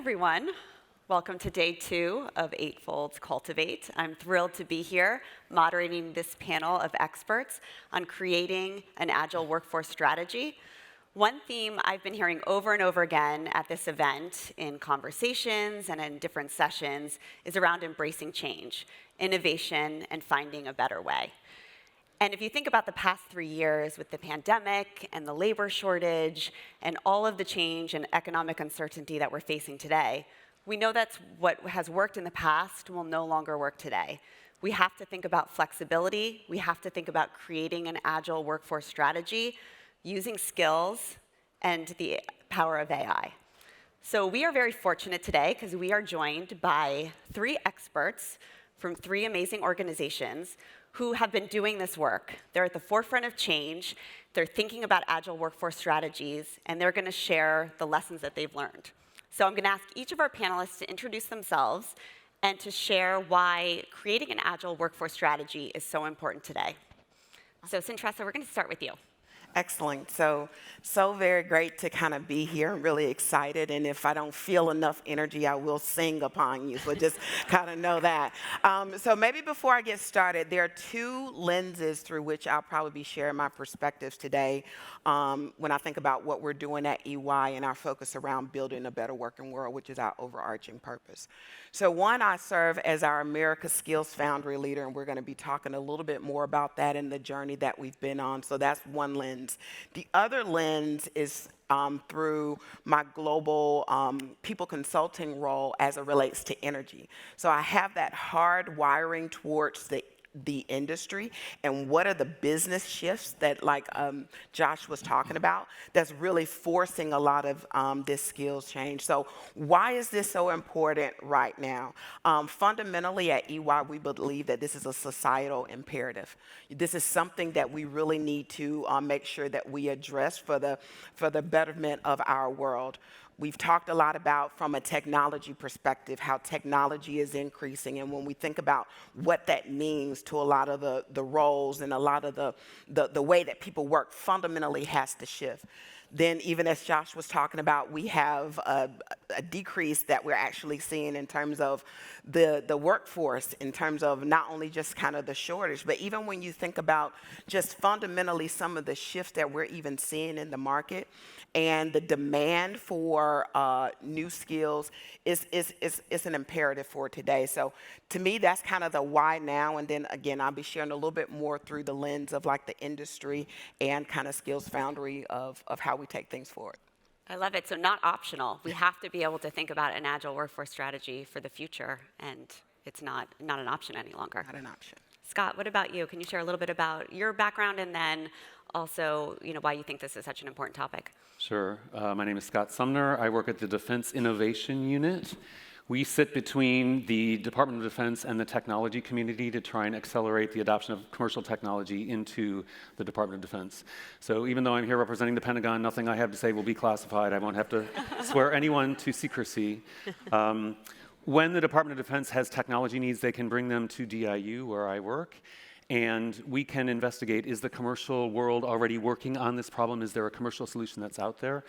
everyone. Welcome to day 2 of Eightfold's Cultivate. I'm thrilled to be here moderating this panel of experts on creating an agile workforce strategy. One theme I've been hearing over and over again at this event in conversations and in different sessions is around embracing change, innovation, and finding a better way. And if you think about the past 3 years with the pandemic and the labor shortage and all of the change and economic uncertainty that we're facing today, we know that's what has worked in the past will no longer work today. We have to think about flexibility. We have to think about creating an agile workforce strategy using skills and the power of AI. So we are very fortunate today because we are joined by 3 experts from 3 amazing organizations who have been doing this work. They're at the forefront of change, they're thinking about agile workforce strategies, and they're gonna share the lessons that they've learned. So I'm gonna ask each of our panelists to introduce themselves and to share why creating an agile workforce strategy is so important today. So Centressa, we're gonna start with you. Excellent. So very great to kind of be here. I'm really excited. And if I don't feel enough energy, I will sing upon you. So just kind of know that. So maybe before I get started, there are 2 lenses through which I'll probably be sharing my perspectives today when I think about what we're doing at EY and our focus around building a better working world, which is our overarching purpose. So one, I serve as our America Skills Foundry leader, and we're going to be talking a little bit more about that and the journey that we've been on. So that's one lens. The other lens is through my global people consulting role as it relates to energy. So I have that hard wiring towards the industry and what are the business shifts that Josh was talking about that's really forcing a lot of this skills change. So why is this so important right now? Fundamentally at EY, we believe that this is a societal imperative. This is something that we really need to make sure that we address for the betterment of our world. We've talked a lot about, from a technology perspective, how technology is increasing. And when we think about what that means to a lot of the roles and a lot of the way that people work fundamentally has to shift. Then even as Josh was talking about, we have a decrease that we're actually seeing in terms of the workforce, in terms of not only just kind of the shortage, but even when you think about just fundamentally some of the shifts that we're even seeing in the market and the demand for new skills is an imperative for today. So to me, that's kind of the why now. And then again, I'll be sharing a little bit more through the lens of like the industry and kind of skills foundry of how we take things forward. I love it. So not optional. We have to be able to think about an agile workforce strategy for the future, and it's not an option any longer. Not an option. Scott, what about you? Can you share a little bit about your background and then also, why you think this is such an important topic? Sure. My name is Scott Sumner. I work at the Defense Innovation Unit. We sit between the Department of Defense and the technology community to try and accelerate the adoption of commercial technology into the Department of Defense. So even though I'm here representing the Pentagon, nothing I have to say will be classified. I won't have to swear anyone to secrecy. When the Department of Defense has technology needs, they can bring them to DIU, where I work. And we can investigate, is the commercial world already working on this problem? Is there a commercial solution that's out there?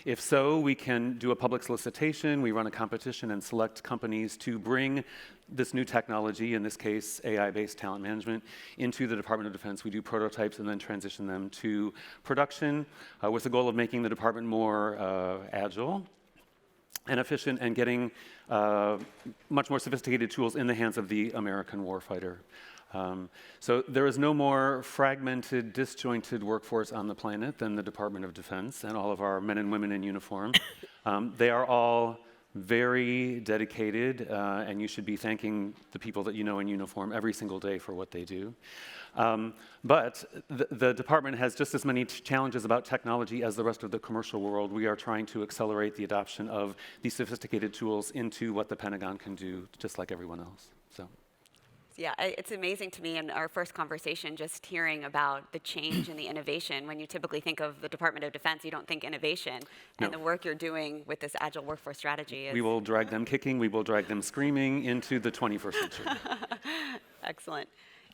If so, we can do a public solicitation. We run a competition and select companies to bring this new technology, in this case, AI-based talent management, into the Department of Defense. We do prototypes and then transition them to production with the goal of making the department more agile and efficient and getting much more sophisticated tools in the hands of the American warfighter. So there is no more fragmented, disjointed workforce on the planet than the Department of Defense and all of our men and women in uniform. They are all very dedicated, and you should be thanking the people that you know in uniform every single day for what they do. But the department has just as many challenges about technology as the rest of the commercial world. We are trying to accelerate the adoption of these sophisticated tools into what the Pentagon can do, just like everyone else. So. Yeah, it's amazing to me in our first conversation just hearing about the change and the innovation. When you typically think of the Department of Defense, you don't think innovation. And the work you're doing with this agile workforce strategy is... We will drag them kicking, we will drag them screaming into the 21st century. Excellent.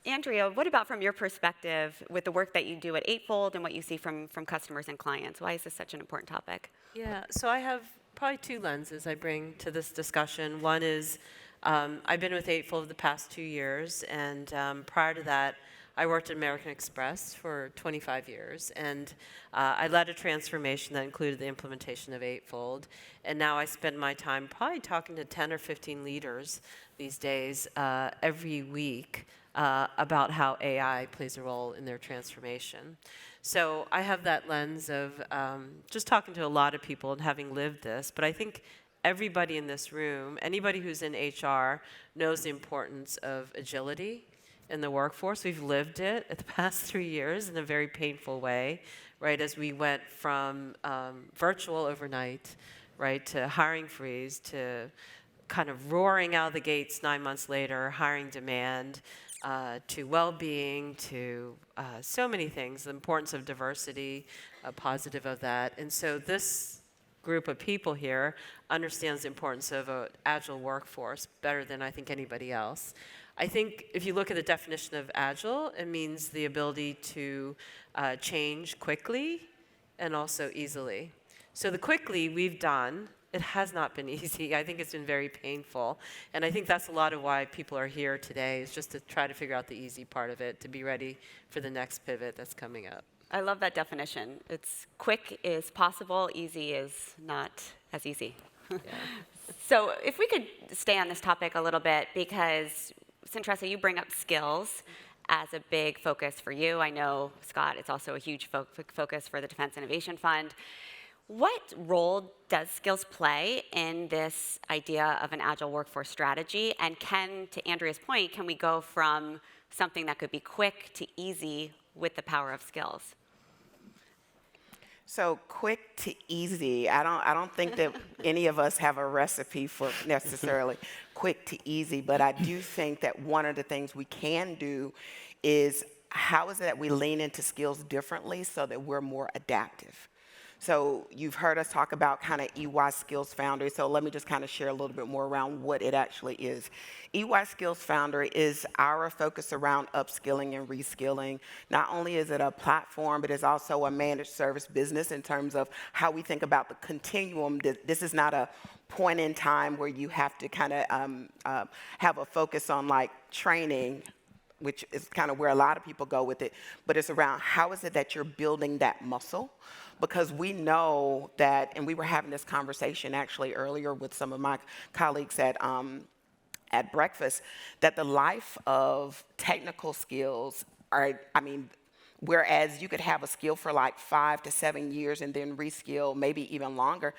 Andrea, what about from your perspective with the work that you do at Eightfold and what you see from customers and clients? Why is this such an important topic? Yeah, so I have probably two lenses I bring to this discussion. One is I've been with Eightfold the past 2 years, and prior to that, I worked at American Express for 25 years, and I led a transformation that included the implementation of Eightfold. And now I spend my time probably talking to 10 or 15 leaders these days every week about how AI plays a role in their transformation. So I have that lens of just talking to a lot of people and having lived this, but I think everybody in this room, anybody who's in HR, knows the importance of agility in the workforce. We've lived it the past 3 years in a very painful way, right, as we went from virtual overnight, right, to hiring freeze, to kind of roaring out of the gates 9 months later, hiring demand, to well-being, to so many things, the importance of diversity, positive of that. And so this group of people here understands the importance of an agile workforce better than I think anybody else. I think if you look at the definition of agile, it means the ability to change quickly and also easily. So the quickly we've done, it has not been easy. I think it's been very painful. And I think that's a lot of why people are here today, is just to try to figure out the easy part of it, to be ready for the next pivot that's coming up. I love that definition. It's quick is possible, easy is not as easy. Yeah. So if we could stay on this topic a little bit, because Centressa, you bring up skills as a big focus for you. I know, Scott, it's also a huge focus for the Defense Innovation Fund. What role does skills play in this idea of an agile workforce strategy? And to Andrea's point, can we go from something that could be quick to easy with the power of skills? So quick to easy, I don't think that any of us have a recipe for necessarily quick to easy, but I do think that one of the things we can do is how is it that we lean into skills differently so that we're more adaptive. So you've heard us talk about kind of EY Skills Foundry, so let me just kind of share a little bit more around what it actually is. EY Skills Foundry is our focus around upskilling and reskilling. Not only is it a platform, but it's also a managed service business in terms of how we think about the continuum. This is not a point in time where you have to kind of have a focus on like training, which is kind of where a lot of people go with it, but it's around how is it that you're building that muscle? Because we know that, and we were having this conversation actually earlier with some of my colleagues at breakfast, that the life of technical skills are, whereas you could have a skill for like 5 to 7 years and then reskill maybe even longer,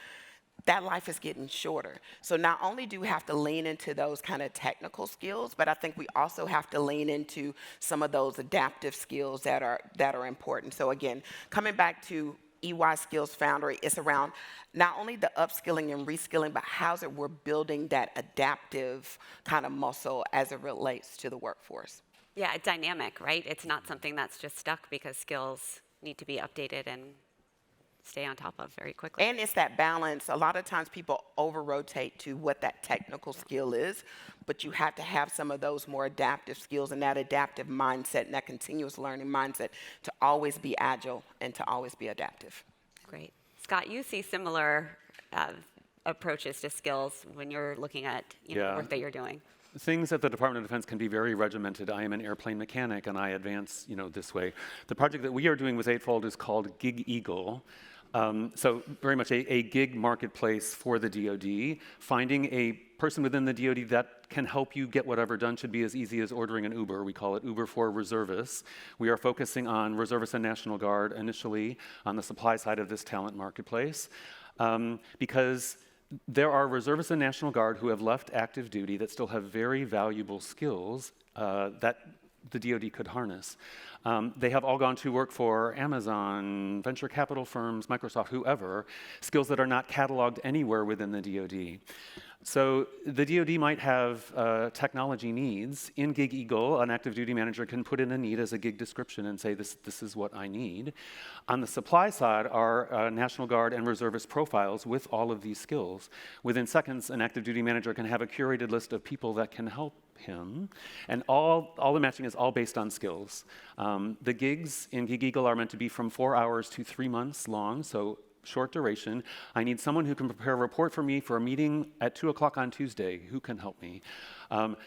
that life is getting shorter. So not only do we have to lean into those kind of technical skills, but I think we also have to lean into some of those adaptive skills that are important. So again, coming back to EY Skills Foundry, it's around not only the upskilling and reskilling, but how's it we're building that adaptive kind of muscle as it relates to the workforce. Yeah, dynamic, right? It's not something that's just stuck because skills need to be updated and stay on top of very quickly. And it's that balance. A lot of times people over-rotate to what that technical skill is, but you have to have some of those more adaptive skills and that adaptive mindset and that continuous learning mindset to always be agile and to always be adaptive. Great. Scott, you see similar approaches to skills when you're looking at the work that you're doing. Things at the Department of Defense can be very regimented. I am an airplane mechanic and I advance this way. The project that we are doing with Eightfold is called Gig Eagle. So very much a gig marketplace for the DoD. Finding a person within the DoD that can help you get whatever done should be as easy as ordering an Uber. We call it Uber for reservists. We are focusing on reservists and National Guard initially on the supply side of this talent marketplace because there are reservists and National Guard who have left active duty that still have very valuable skills that the DoD could harness. They have all gone to work for Amazon, venture capital firms, Microsoft, whoever, skills that are not cataloged anywhere within the DoD. So the DoD might have technology needs. In Gig Eagle, an active duty manager can put in a need as a gig description and say, this is what I need. On the supply side are National Guard and reservist profiles with all of these skills. Within seconds, an active duty manager can have a curated list of people that can help him, and all the matching is all based on skills. The gigs in Gig Eagle are meant to be from 4 hours to 3 months long, so short duration. I need someone who can prepare a report for me for a meeting at 2 o'clock on Tuesday. Who can help me?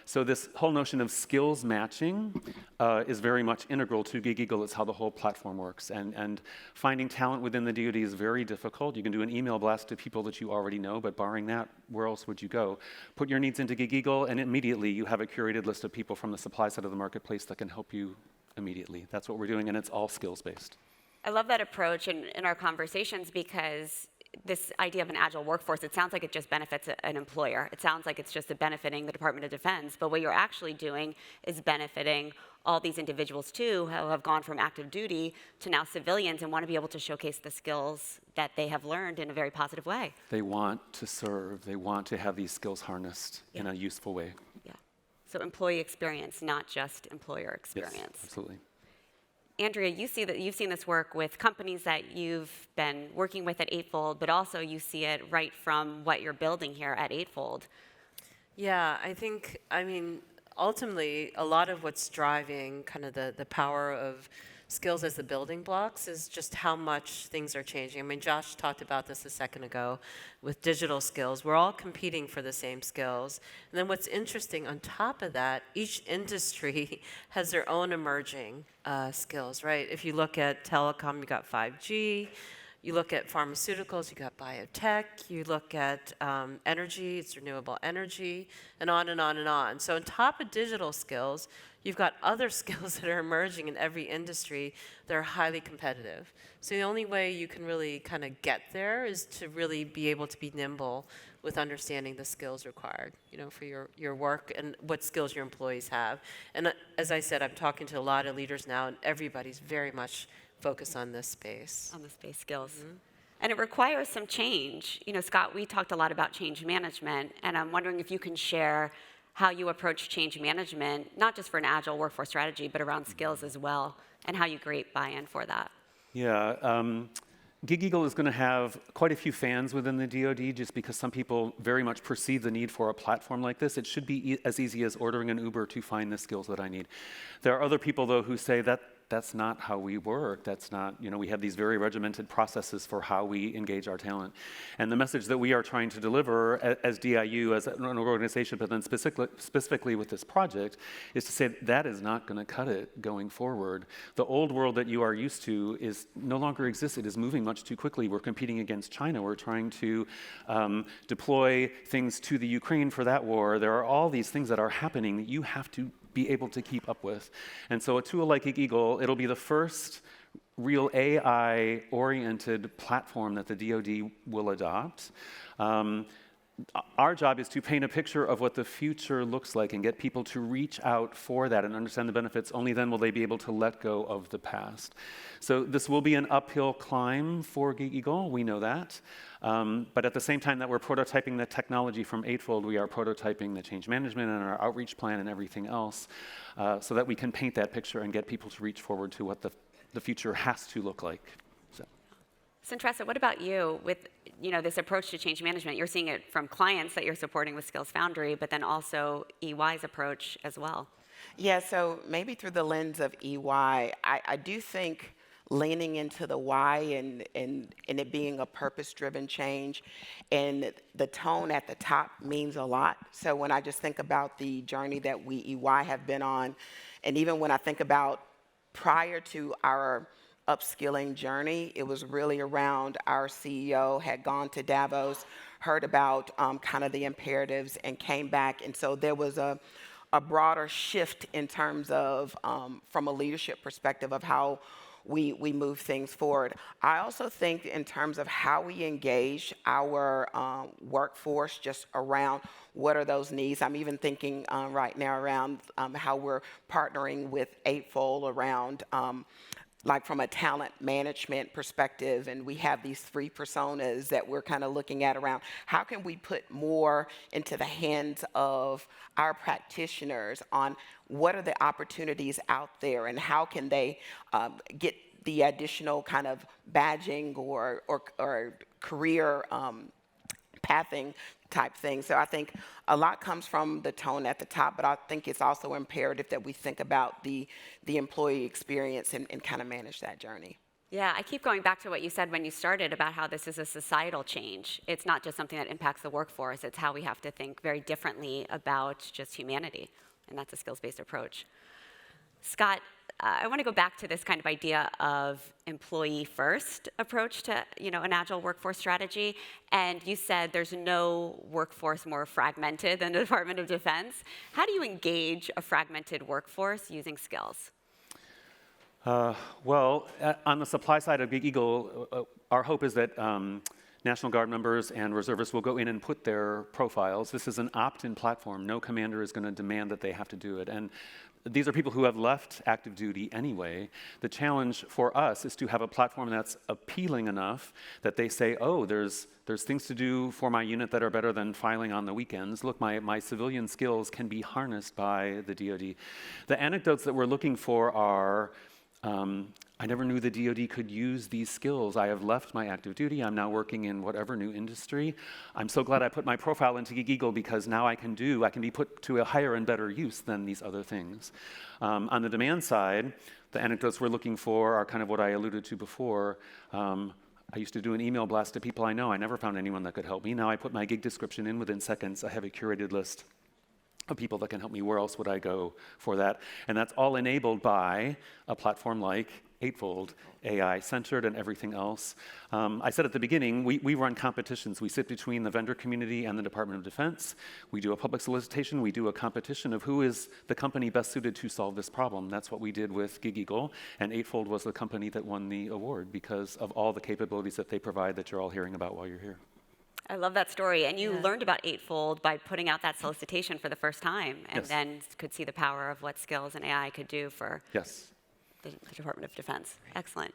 So this whole notion of skills matching is very much integral to Gig Eagle. It's how the whole platform works. And finding talent within the DoD is very difficult. You can do an email blast to people that you already know, but barring that, where else would you go? Put your needs into Gig Eagle, and immediately you have a curated list of people from the supply side of the marketplace that can help you immediately. That's what we're doing, and it's all skills-based. I love that approach in our conversations because this idea of an agile workforce, it sounds like it just benefits an employer. It sounds like it's just benefiting the Department of Defense, but what you're actually doing is benefiting all these individuals too who have gone from active duty to now civilians and want to be able to showcase the skills that they have learned in a very positive way. They want to serve. They want to have these skills harnessed in a useful way. Yeah. So employee experience, not just employer experience. Yes, absolutely. Andrea, you see that you've seen this work with companies that you've been working with at Eightfold, but also you see it right from what you're building here at Eightfold. Yeah, I mean, ultimately, a lot of what's driving kind of the power of skills as the building blocks is just how much things are changing. I mean, Josh talked about this a second ago with digital skills. We're all competing for the same skills. And then what's interesting on top of that, each industry has their own emerging skills, right? If you look at telecom, you got 5G. You look at pharmaceuticals, you got biotech. You look at energy, it's renewable energy, and on and on and on. So on top of digital skills, you've got other skills that are emerging in every industry that are highly competitive. So the only way you can really kind of get there is to really be able to be nimble with understanding the skills required, for your work and what skills your employees have. And as I said, I'm talking to a lot of leaders now, and everybody's very much focused on this space. On the space skills. Mm-hmm. And it requires some change. Scott, we talked a lot about change management, and I'm wondering if you can share how you approach change management, not just for an agile workforce strategy, but around skills as well, and how you create buy-in for that. Yeah, Gig Eagle is going to have quite a few fans within the DoD just because some people very much perceive the need for a platform like this. It should be as easy as ordering an Uber to find the skills that I need. There are other people, though, who say that that's not how we work. That's not, we have these very regimented processes for how we engage our talent. And the message that we are trying to deliver as DIU, as an organization, but then specifically with this project, is to say that is not going to cut it going forward. The old world that you are used to is no longer exists. It is moving much too quickly. We're competing against China. We're trying to deploy things to the Ukraine for that war. There are all these things that are happening that you have to be able to keep up with. And so a tool like Gig Eagle, it'll be the first real AI-oriented platform that the DoD will adopt. Our job is to paint a picture of what the future looks like and get people to reach out for that and understand the benefits. Only then will they be able to let go of the past. So this will be an uphill climb for Gig Eagle, we know that. But at the same time that we're prototyping the technology from Eightfold, we are prototyping the change management and our outreach plan and everything else so that we can paint that picture and get people to reach forward to what the future has to look like. Centressa, what about you with this approach to change management? You're seeing it from clients that you're supporting with Skills Foundry, but then also EY's approach as well. Yeah, so maybe through the lens of EY, I do think leaning into the why and it being a purpose-driven change and the tone at the top means a lot. So when I just think about the journey that we EY have been on, and even when I think about prior to our upskilling journey, it was really around our CEO had gone to Davos, heard about kind of the imperatives and came back. And so there was a broader shift in terms of, from a leadership perspective of how we move things forward. I also think in terms of how we engage our workforce just around what are those needs. I'm even thinking right now around how we're partnering with Eightfold around like from a talent management perspective, and we have these 3 personas that we're kind of looking at around how can we put more into the hands of our practitioners on what are the opportunities out there and how can they get the additional kind of badging or career pathing type thing. So I think a lot comes from the tone at the top, but I think it's also imperative that we think about the employee experience and kind of manage that journey. Yeah, I keep going back to what you said when you started about how this is a societal change. It's not just something that impacts the workforce, it's how we have to think very differently about just humanity, and that's a skills-based approach. Scott, I want to go back to this kind of idea of employee-first approach to, an agile workforce strategy. And you said there's no workforce more fragmented than the Department of Defense. How do you engage a fragmented workforce using skills? On the supply side of Big Eagle, our hope is that National Guard members and reservists will go in and put their profiles. This is an opt-in platform. No commander is going to demand that they have to do it. And these are people who have left active duty anyway. The challenge for us is to have a platform that's appealing enough that they say, oh, there's things to do for my unit that are better than filing on the weekends. Look, my civilian skills can be harnessed by the DoD. The anecdotes that we're looking for are, I never knew the DoD could use these skills. I have left my active duty. I'm now working in whatever new industry. I'm so glad I put my profile into Gig Eagle because now I can be put to a higher and better use than these other things. On the demand side, the anecdotes we're looking for are kind of what I alluded to before. I used to do an email blast to people I know. I never found anyone that could help me. Now I put my gig description in within seconds. I have a curated list of people that can help me. Where else would I go for that? And that's all enabled by a platform like Eightfold, AI-centered and everything else. I said at the beginning, we run competitions. We sit between the vendor community and the Department of Defense. We do a public solicitation. We do a competition of who is the company best suited to solve this problem. That's what we did with Gig Eagle, and Eightfold was the company that won the award because of all the capabilities that they provide that you're all hearing about while you're here. I love that story. And you learned about Eightfold by putting out that solicitation for the first time, and Yes. then could see the power of what skills and AI could do for Yes. the Department of Defense. Excellent.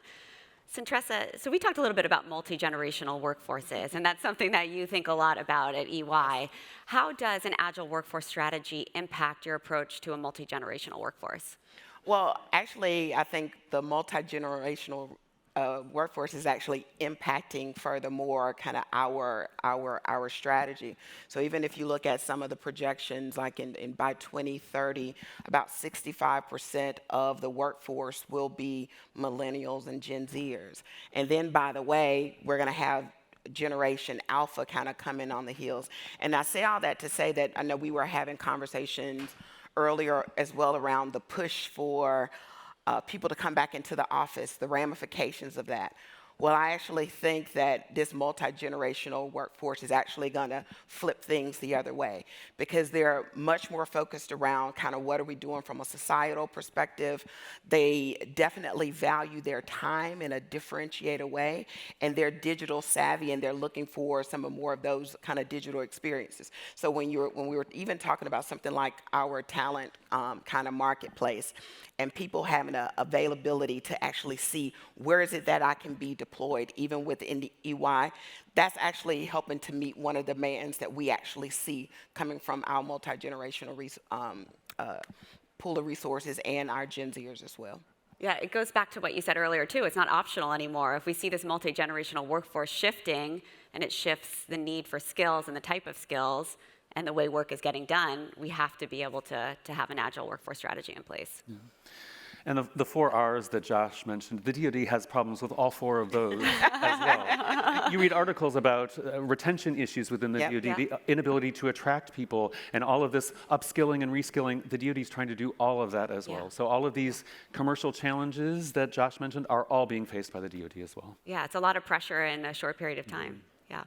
Centressa, so we talked a little bit about multi-generational workforces, and that's something that you think a lot about at EY. How does an agile workforce strategy impact your approach to a multi-generational workforce? Well, actually, I think the multi-generational workforce is actually impacting furthermore kind of our strategy. So even if you look at some of the projections, like in by 2030, about 65% of the workforce will be millennials and Gen Zers. And then, by the way, we're going to have Generation Alpha kind of coming on the heels. And I say all that to say that I know we were having conversations earlier as well around the push for people to come back into the office, the ramifications of that. Well, I actually think that this multi-generational workforce is actually going to flip things the other way because they're much more focused around kind of what are we doing from a societal perspective. They definitely value their time in a differentiated way, and they're digital savvy, and they're looking for some more of those kind of digital experiences. So when we were even talking about something like our talent kind of marketplace, and people having an availability to actually see where is it that I can be deployed, even within the EY, that's actually helping to meet one of the demands that we actually see coming from our multi-generational pool of resources and our Gen Zers as well. Yeah, it goes back to what you said earlier, too. It's not optional anymore. If we see this multi-generational workforce shifting, and it shifts the need for skills and the type of skills, and the way work is getting done, we have to be able to have an agile workforce strategy in place. Yeah. And the 4 R's that Josh mentioned, the DoD has problems with all 4 of those as well. You read articles about retention issues within the DoD, the inability to attract people, and all of this upskilling and reskilling. The DoD is trying to do all of that as well. So all of these commercial challenges that Josh mentioned are all being faced by the DoD as well. Yeah, it's a lot of pressure in a short period of time. Yeah.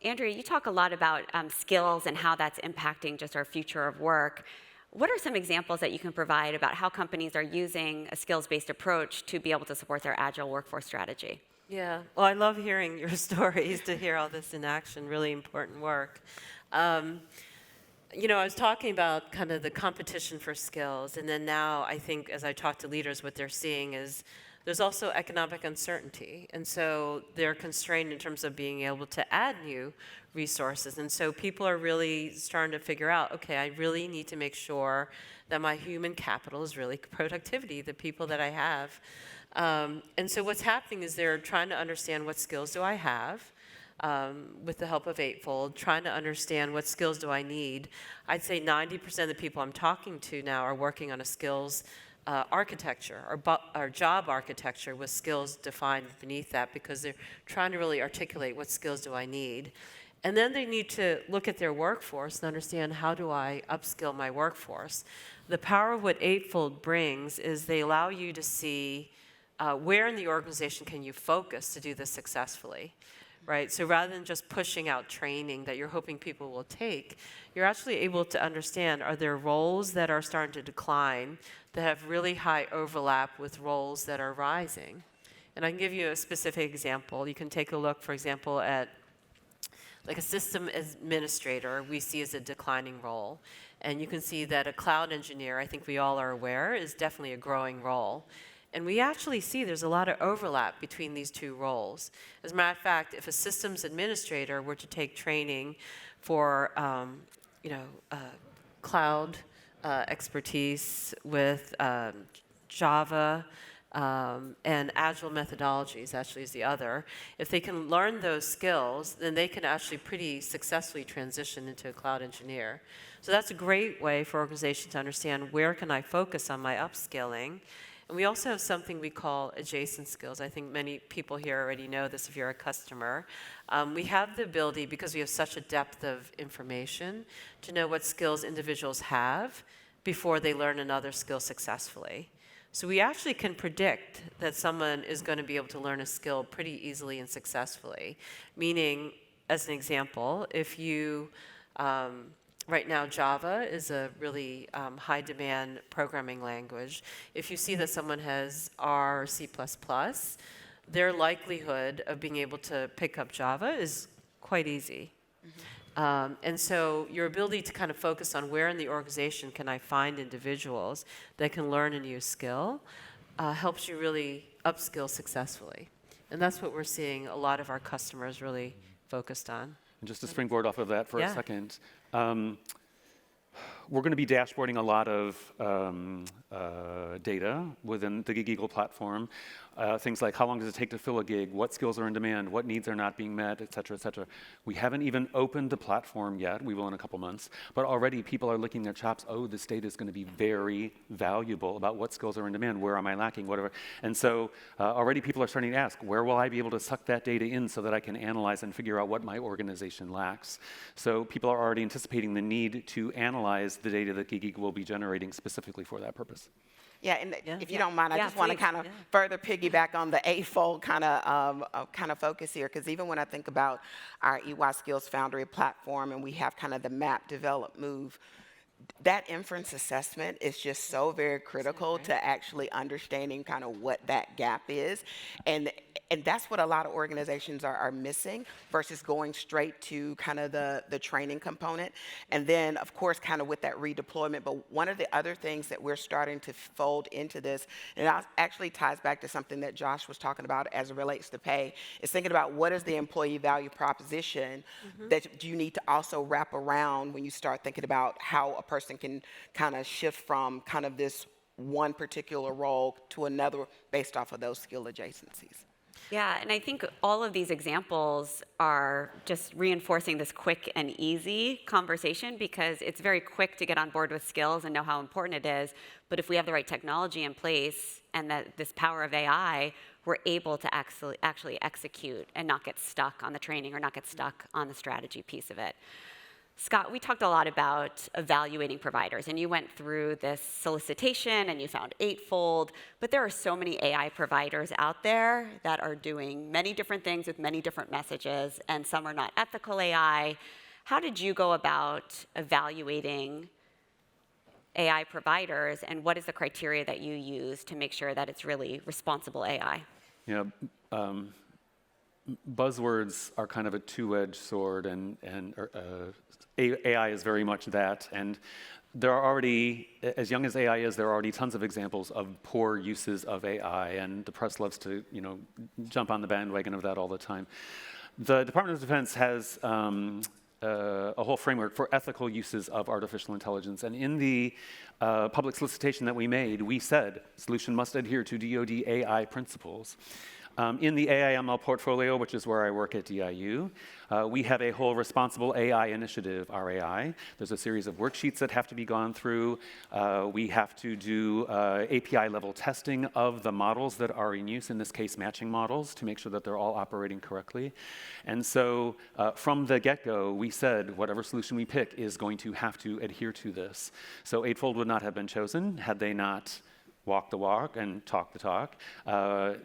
Andrea, you talk a lot about skills and how that's impacting just our future of work. What are some examples that you can provide about how companies are using a skills-based approach to be able to support their agile workforce strategy? Yeah, well, I love hearing your stories, to hear all this in action, really important work. You know, I was talking about kind of the competition for skills, and then now I think as I talk to leaders, what they're seeing is there's also economic uncertainty, and so they're constrained in terms of being able to add new resources. And so people are really starting to figure out, okay, I really need to make sure that my human capital is really productivity, the people that I have. And so what's happening is they're trying to understand what skills do I have, with the help of Eightfold, trying to understand what skills do I need. I'd say 90% of the people I'm talking to now are working on a skills architecture, our job architecture with skills defined beneath that, because they're trying to really articulate what skills do I need. And then they need to look at their workforce and understand, how do I upskill my workforce? The power of what Eightfold brings is they allow you to see where in the organization can you focus to do this successfully, right? So rather than just pushing out training that you're hoping people will take, you're actually able to understand, are there roles that are starting to decline that have really high overlap with roles that are rising? And I can give you a specific example. You can take a look, for example, at like a system administrator we see as a declining role. And you can see that a cloud engineer, I think we all are aware, is definitely a growing role. And we actually see there's a lot of overlap between these two roles. As a matter of fact, if a systems administrator were to take training for cloud expertise with Java, and agile methodologies actually is the other. If they can learn those skills, then they can actually pretty successfully transition into a cloud engineer. So that's a great way for organizations to understand, where can I focus on my upskilling? And we also have something we call adjacent skills. I think many people here already know this if you're a customer. We have the ability, because we have such a depth of information, to know what skills individuals have before they learn another skill successfully. So we actually can predict that someone is going to be able to learn a skill pretty easily and successfully. Meaning, as an example, if you, right now Java is a really high demand programming language. If you see that someone has R or C++, their likelihood of being able to pick up Java is quite easy. And so your ability to kind of focus on, where in the organization can I find individuals that can learn a new skill, helps you really upskill successfully. And that's what we're seeing a lot of our customers really focused on. And just to springboard off of that for Yeah. a second, we're going to be dashboarding a lot of data within the Gig Eagle platform. Things like, how long does it take to fill a gig? What skills are in demand? What needs are not being met, et cetera, et cetera. We haven't even opened the platform yet. We will in a couple months. But already people are licking their chops. Oh, this data is going to be very valuable about what skills are in demand. Where am I lacking? Whatever. And so already people are starting to ask, where will I be able to suck that data in so that I can analyze and figure out what my organization lacks? So people are already anticipating the need to analyze the data that Gig Eagle will be generating specifically for that purpose. Yeah, and if you don't mind, I Yeah, just want to please. kind of further piggyback on the eightfold kind of focus here, because even when I think about our EY Skills Foundry platform, and we have kind of the map, develop, move, that inference assessment is just so very critical to actually understanding kind of what that gap is. And that's what a lot of organizations are missing, versus going straight to kind of the training component. And then, of course, kind of with that redeployment. But one of the other things that we're starting to fold into this, and it actually ties back to something that Josh was talking about as it relates to pay, is thinking about, what is the employee value proposition that you need to also wrap around when you start thinking about how a person can kind of shift from kind of this one particular role to another based off of those skill adjacencies. Yeah, and I think all of these examples are just reinforcing this quick and easy conversation, because it's very quick to get on board with skills and know how important it is. But if we have the right technology in place and that this power of AI, we're able to actually execute and not get stuck on the training or not get stuck on the strategy piece of it. Scott, we talked a lot about evaluating providers, and you went through this solicitation and you found Eightfold, but there are so many AI providers out there that are doing many different things with many different messages, and some are not ethical AI. How did you go about evaluating AI providers, and what is the criteria that you use to make sure that it's really responsible AI? Yeah. Buzzwords are kind of a two-edged sword, and AI is very much that. And there are already, as young as AI is, there are already tons of examples of poor uses of AI, and the press loves to, jump on the bandwagon of that all the time. The Department of Defense has a whole framework for ethical uses of artificial intelligence, and in the public solicitation that we made, we said solution must adhere to DoD AI principles. In the AI/ML portfolio, which is where I work at DIU, we have a whole responsible AI initiative, RAI. There's a series of worksheets that have to be gone through. We have to do API-level testing of the models that are in use, in this case, matching models, to make sure that they're all operating correctly. And so from the get-go, we said whatever solution we pick is going to have to adhere to this. So Eightfold would not have been chosen had they not walk the walk and talk the talk.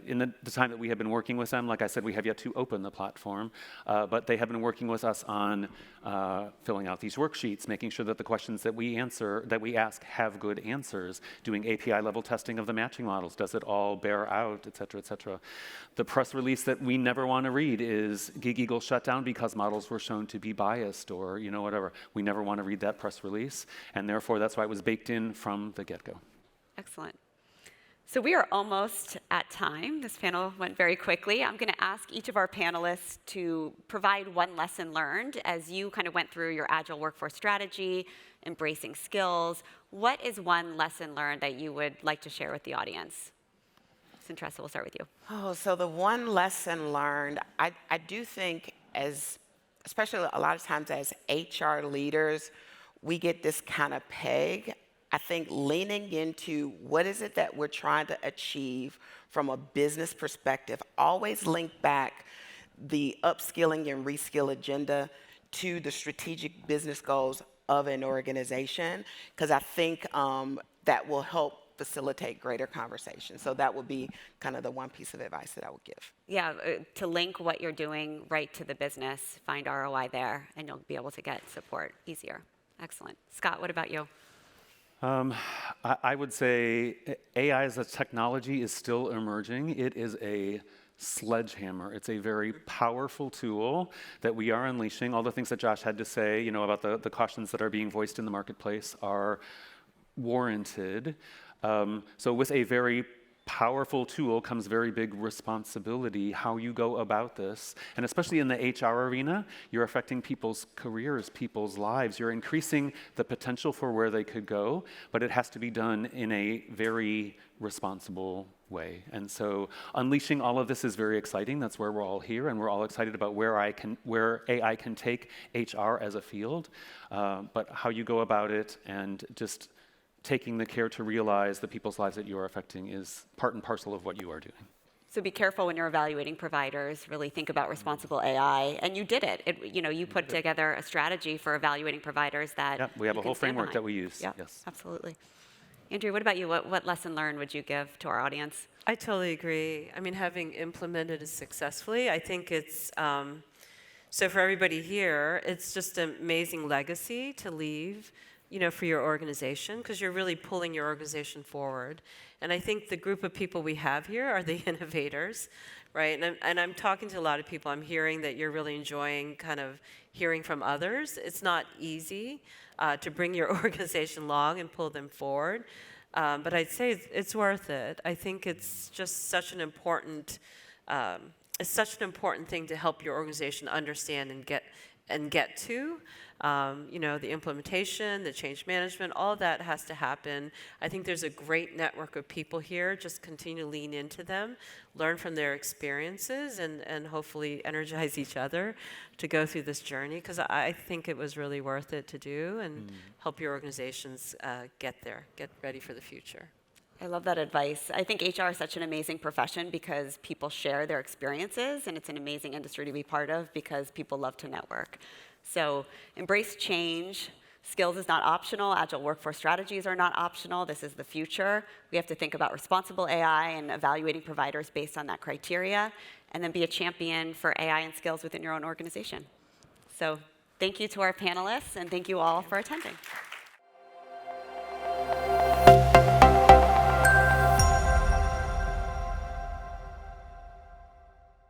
In the time that we have been working with them, like I said, we have yet to open the platform, but they have been working with us on filling out these worksheets, making sure that the questions that we ask have good answers, doing API-level testing of the matching models. Does it all bear out, et cetera, et cetera. The press release that we never want to read is Gig Eagle shut down because models were shown to be biased or whatever. We never want to read that press release, and therefore that's why it was baked in from the get-go. Excellent. So we are almost at time. This panel went very quickly. I'm going to ask each of our panelists to provide one lesson learned as you kind of went through your agile workforce strategy, embracing skills. What is one lesson learned that you would like to share with the audience? Centressa, we'll start with you. Oh, so the one lesson learned, I do think especially a lot of times as HR leaders, we get this kind of peg. I think leaning into what is it that we're trying to achieve from a business perspective, always link back the upskilling and reskill agenda to the strategic business goals of an organization, because I think that will help facilitate greater conversation. So that would be kind of the one piece of advice that I would give. Yeah, to link what you're doing right to the business, find ROI there, and you'll be able to get support easier. Excellent. Scott, what about you? I would say AI as a technology is still emerging. It is a sledgehammer. It's a very powerful tool that we are unleashing. All the things that Josh had to say, about the cautions that are being voiced in the marketplace are warranted. So with a very powerful tool comes very big responsibility, how you go about this. And especially in the HR arena, you're affecting people's careers, people's lives. You're increasing the potential for where they could go, but it has to be done in a very responsible way. And so unleashing all of this is very exciting. That's where we're all here, and we're all excited about where AI can take HR as a field. But how you go about it and just taking the care to realize the people's lives that you are affecting is part and parcel of what you are doing. So be careful when you're evaluating providers. Really think about responsible AI, and you did it. You put together a strategy for evaluating providers that. Yeah, we have a whole framework behind. that we use. Yeah, yes, absolutely. Andrea, what about you? What lesson learned would you give to our audience? I totally agree. I mean, having implemented it successfully, I think it's, so for everybody here, it's just an amazing legacy to leave, for your organization, because you're really pulling your organization forward. And I think the group of people we have here are the innovators, right? And I'm talking to a lot of people. I'm hearing that you're really enjoying kind of hearing from others. It's not easy to bring your organization along and pull them forward. But I'd say it's worth it. I think it's just such an important, thing to help your organization understand and get to. The implementation, the change management, all of that has to happen. I think there's a great network of people here. Just continue to lean into them, learn from their experiences, and hopefully energize each other to go through this journey, because I think it was really worth it to do and help your organizations get there, get ready for the future. I love that advice. I think HR is such an amazing profession because people share their experiences, and it's an amazing industry to be part of because people love to network. So embrace change. Skills is not optional. Agile workforce strategies are not optional. This is the future. We have to think about responsible AI and evaluating providers based on that criteria, and then be a champion for AI and skills within your own organization. So thank you to our panelists, and thank you all for attending.